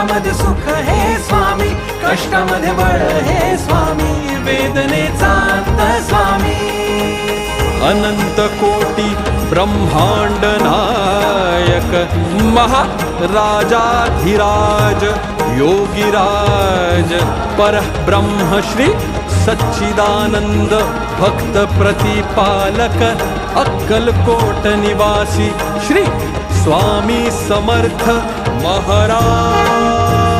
दुःखामध्ये सुख हे स्वामी, कष्टामध्ये बळ हे स्वामी, वेदनेचा अंत स्वामी. अनंत कोटी ब्रह्मांड नायक महाराजाधिराज योगीराज परब्रह्म श्री सच्चिदानंद भक्त प्रतिपालक अक्कलकोट निवासी श्री स्वामी समर्थ महाराज.